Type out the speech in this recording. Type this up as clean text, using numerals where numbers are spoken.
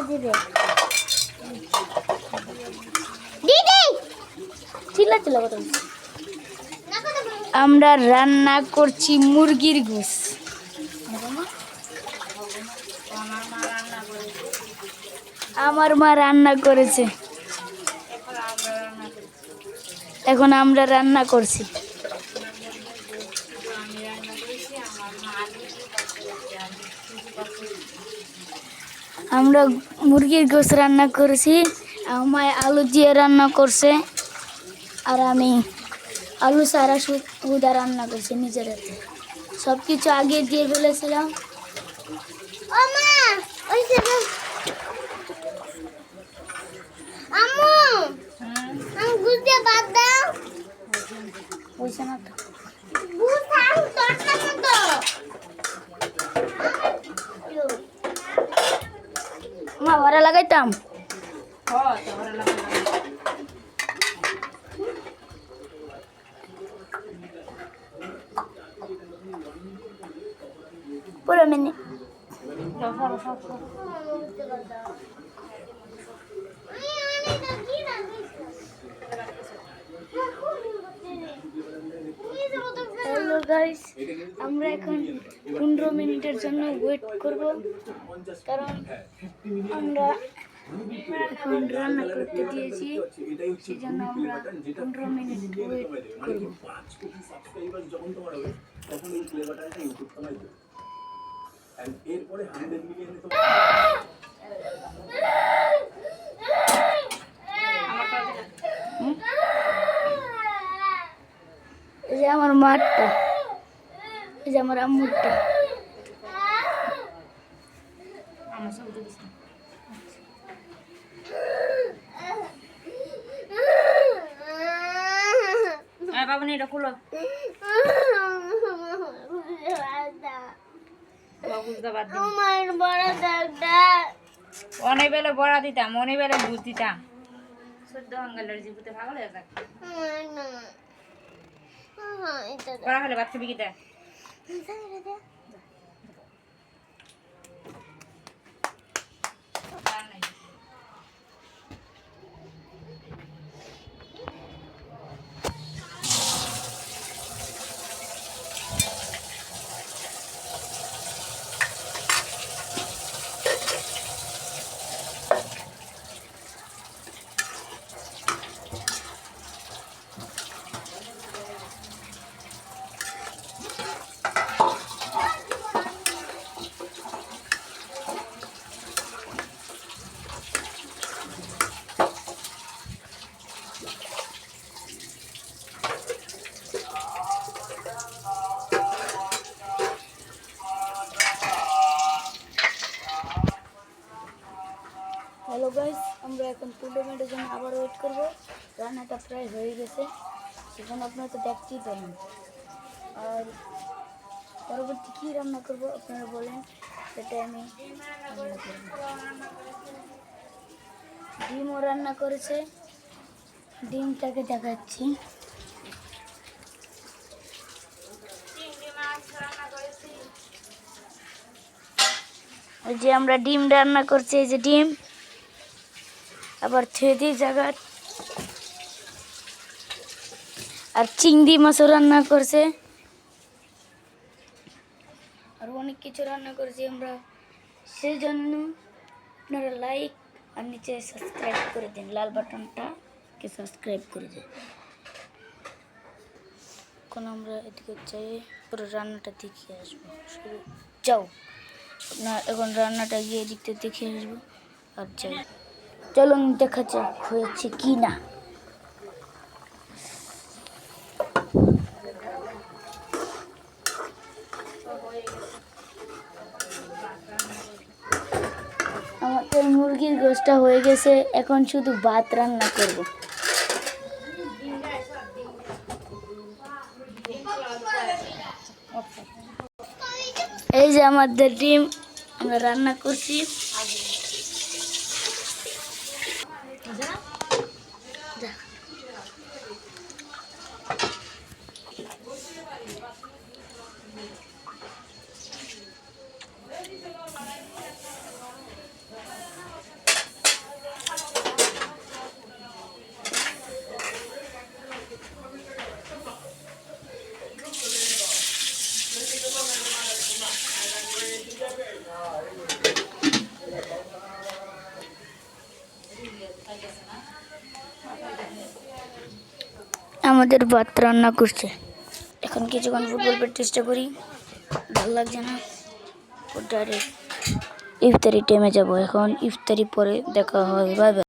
দিবে দিদি চিল্লা চিল্লা কথা আমরা রান্না করছি মুরগির গোশ আমার মা রান্না করেছে এখন আমরা রান্না করছি আমরা মুরগির গোশ রান্না করেছি আমার আলু দিয়ে রান্না করছে আর আমি আলু সারা সুদা রান্না করছি নিজের হাতে সব কিছু আগে দিয়ে ফেলেছিলাম মা ভরা লাগাইতাম পুরো মিনিট হ্যালো গাইস আমরা এখন 15 মিনিটের জন্য ওয়েট করব কারণ আমরা এখন রান্না করতে দিয়েছি সেজন্য আমরা 15 মিনিট ওয়েট করব এই যে আমার মাঠটা এই যে আমার আম্মুরটা বাবুনি এটা খুলো অনেক বেলে বড়া দিতাম অনেক বেলে বুঝ দিতাম সদ্য হাঙ্গালের জীবতে ভালো হয়ে যাক বড়া হলে বাচ্চা বিকিতে হ্যালো গাইস আমরা এখন 15 মিনিটের জন্য আবার ওয়েট করব রান্নাটা প্রায় হয়ে গেছে এখন আপনারা তো দেখতেই পারেন আর পরবর্তী কী রান্না করব আপনারা বলেন সেটা আমি রান্না করব ডিমও রান্না করেছে ডিমটাকে দেখাচ্ছি ওই যে আমরা ডিম রান্না করছি এই যে ডিম আবার ছেদি জায়গা আর চিংড়ি মাছও রান্না করছে আর অনেক কিছু রান্না করেছি আমরা সেই জন্য আপনারা লাইক আর নিচে সাবস্ক্রাইব করে দিন লাল বাটনটাকে সাবস্ক্রাইব করে দিন এখন আমরা এদিকে চাই পুরো রান্নাটা দেখে আসবো শুরু যাও না এখন রান্নাটা গিয়ে দেখতে দেখে আসবো আর যাই চলুন দেখা যাক হয়েছে কি না আমাদের মুরগির গোশটা হয়ে গেছে এখন শুধু ভাত রান্না করব এই যে আমাদের ডিম আমরা রান্না করছি আমাদের ভাত রান্না করছে। এখন কিছুক্ষণ ফুটবল প্র্যাকটিসটা করি, ভালো লাগছে না, ডাইরেক্ট ইফতারি টাইমে যাবো। এখন ইফতারি পরে দেখা হয়, বাই বাই।